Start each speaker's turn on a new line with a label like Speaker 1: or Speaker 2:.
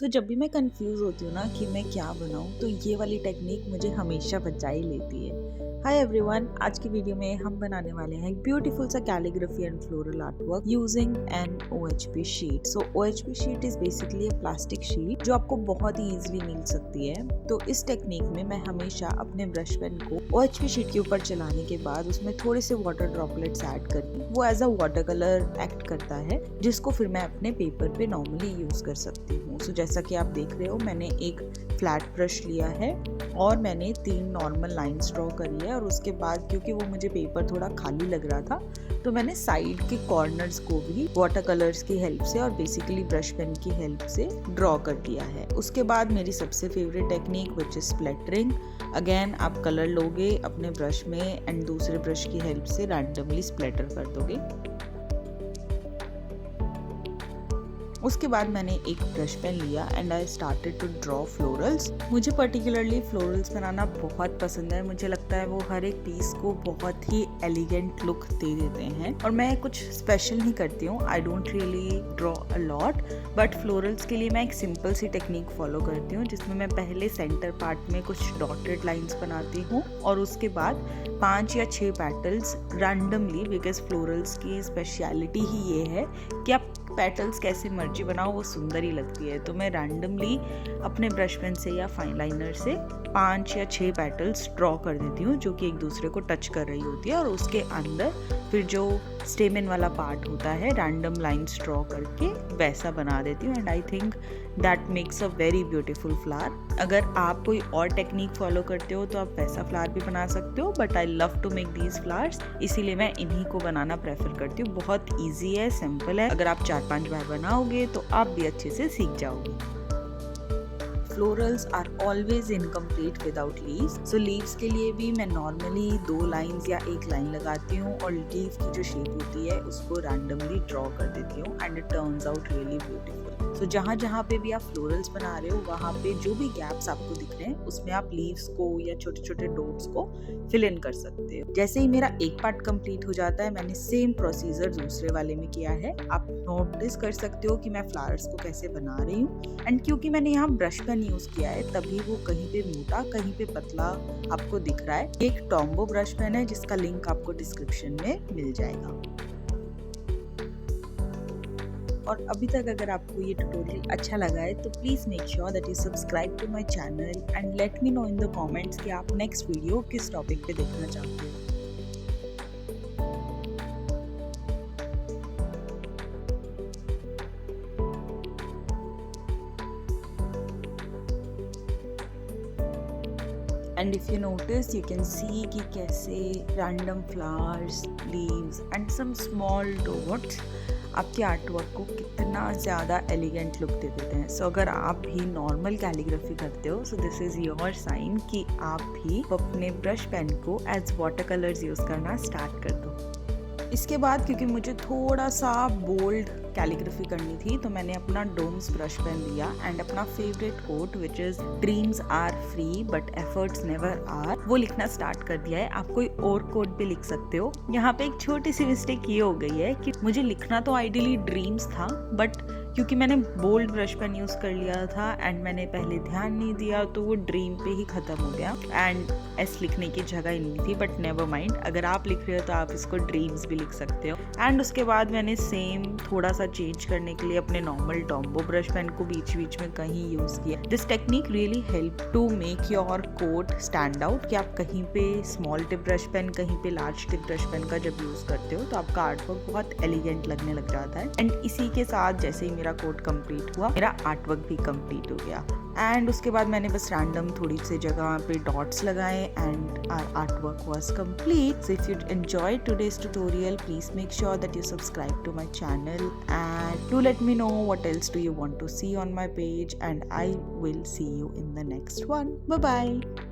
Speaker 1: जब भी मैं कंफ्यूज होती हूँ ना कि मैं क्या बनाऊँ तो ये वाली टेक्निक मुझे हमेशा बचा ही लेती है। हाय एवरीवन, आज की वीडियो में हम बनाने वाले हैं ब्यूटीफुल सा calligraphy and floral art work using an OHP sheet. So OHP sheet is basically a plastic sheet जो आपको बहुत ही इजीली मिल सकती है। तो इस टेक्निक में मैं हमेशा अपने ब्रश पेन को OHP शीट के ऊपर चलाने के बाद उसमें थोड़े से वाटर ड्रॉपलेट्स ऐड करके वो as a water colour act करता है, जिसको फिर मैं अपने पेपर पे नॉर्मली यूज कर सकती हूँ। सो जैसा कि आप देख रहे हो, मैंने एक फ्लैट ब्रश लिया है और मैंने 3 नॉर्मल लाइंस ड्रॉ करी है। और उसके बाद क्योंकि वो मुझे पेपर थोड़ा खाली लग रहा था तो मैंने साइड के कॉर्नर्स को भी वाटर कलर्स की हेल्प से और बेसिकली ब्रश पेन की हेल्प से ड्रॉ कर दिया है। उसके बाद मेरी सबसे favourite technique which is splattering. Again आप कलर लोगे अपने ब्रश में एंड दूसरे ब्रश की हेल्प से रैंडमली स्प्लैटर कर दोगे। उसके बाद मैंने एक ब्रश पेन लिया and I started to draw florals. मुझे पर्टिकुलरली फ्लोरल्स बनाना बहुत पसंद है। मुझे लगता है वो हर एक पीस को बहुत ही एलिगेंट लुक दे देते हैं और मैं कुछ स्पेशल नहीं करती हूँ। I don't really draw a lot, but florals के लिए मैं एक सिंपल सी टेक्निक फॉलो करती हूँ जिसमें मैं पहले सेंटर पार्ट में कुछ डॉटेड लाइंस बनाती हूँ और उसके बाद 5 या 6 पेटल्स रैंडमली, बिकॉज फ्लोरल्स की स्पेशलिटी ही ये है कि आप पेटल्स कैसे मर्जी बनाओ वो सुंदर ही लगती है। तो मैं रैंडमली अपने ब्रश पेन से या फाइन लाइनर से 5 या 6 पेटल्स ड्रॉ कर देती हूँ जो कि एक दूसरे को टच कर रही होती है और उसके अंदर फिर जो स्टेमन वाला पार्ट होता है रैंडम लाइंस ड्रॉ करके वैसा बना देती हूँ। And I think that makes a very beautiful flower. अगर आप कोई और टेक्निक फॉलो करते हो तो आप वैसा फ्लावर भी बना सकते हो, but I love to make these flowers, इसीलिए मैं इन्हीं को बनाना प्रेफर करती हूँ। बहुत ईजी है, सिंपल है। अगर आप 4-5 बार बनाओगे तो आप भी अच्छे से सीख जाओगे। Florals are always incomplete without leaves. So leaves के लिए भी मैं नॉर्मली 2 लाइंस या 1 लाइन लगाती हूँ और लीव की जो शेप होती है उसको रैंडमली ड्रॉ कर देती हूँ and it turns out really beautiful. So जहाँ जहाँ पे भी आप फ्लोरल्स बना रहे हो वहाँ पे जो भी गैप्स आपको दिख रहे हैं उसमें आप लीव्स को या छोटे छोटे डॉट्स को फिल इन कर सकते हो। जैसे ही मेरा एक पार्ट कंप्लीट हो जाता है, मैंने सेम प्रोसीजर दूसरे वाले में किया है। आप नोटिस कर सकते हो कि मैं फ्लावर्स को कैसे बना रही हूँ एंड क्योंकि मैंने यहाँ ब्रश पेन यूज किया है तभी वो कहीं पे मोटा कहीं पे पतला आपको दिख रहा है। एक टॉम्बो ब्रश पेन है जिसका लिंक आपको डिस्क्रिप्शन में मिल जाएगा। और अभी तक अगर आपको ये ट्यूटोरियल अच्छा लगा है तो please make sure that you subscribe to my channel and let me know in the comments कि आप नेक्स्ट वीडियो किस टॉपिक पे देखना चाहते हो। And if you notice, you can see कि कैसे random flowers, leaves and some small dots आपके आर्ट वर्क को कितना ज़्यादा एलिगेंट लुक दे देते हैं। सो अगर आप भी नॉर्मल कैलीग्राफी करते हो so this is your sign कि आप भी अपने ब्रश पेन को एज वाटर कलर्स यूज़ करना स्टार्ट कर दो। इसके बाद क्योंकि मुझे थोड़ा सा बोल्ड कैलीग्राफी करनी थी तो मैंने अपना डोम्स ब्रश पेन लिया एंड अपना favourite quote which is dreams are free but efforts never are वो लिखना स्टार्ट कर दिया है। आप कोई और कोट भी लिख सकते हो। यहाँ पे एक छोटी सी मिस्टेक ये हो गई है कि मुझे लिखना तो आइडियली ड्रीम्स था, बट क्योंकि मैंने बोल्ड ब्रश पेन यूज कर लिया था एंड मैंने पहले ध्यान नहीं दिया तो वो ड्रीम पे ही खत्म हो गया एंड एस लिखने की जगह ही नहीं थी। बट नेवर माइंड, अगर आप लिख रहे हो तो आप इसको ड्रीम्स भी लिख सकते हो। एंड उसके बाद मैंने सेम थोड़ा सा चेंज करने के लिए अपने नॉर्मल टॉम्बो ब्रश पेन को बीच बीच में कहीं यूज किया। This technique really help to make your quote stand out कि आप कहीं पे स्मॉल टिप ब्रश पेन कहीं पे लार्ज टिप ब्रश पेन का जब यूज करते हो तो आपका आर्ट वर्क बहुत एलिगेंट लगने लग जाता है। एंड इसी के साथ जैसे ही मेरा कोट कंप्लीट हुआ मेरा आर्ट वर्क भी कंप्लीट हो गया। एंड उसके बाद मैंने बस रैंडम थोड़ी सी जगह पे डॉट्स लगाए and our art work was complete. So if you enjoy today's tutorial please make sure that you subscribe to my channel and do let me know what else do you want to see on my page and I will see you in the next one. Bye bye.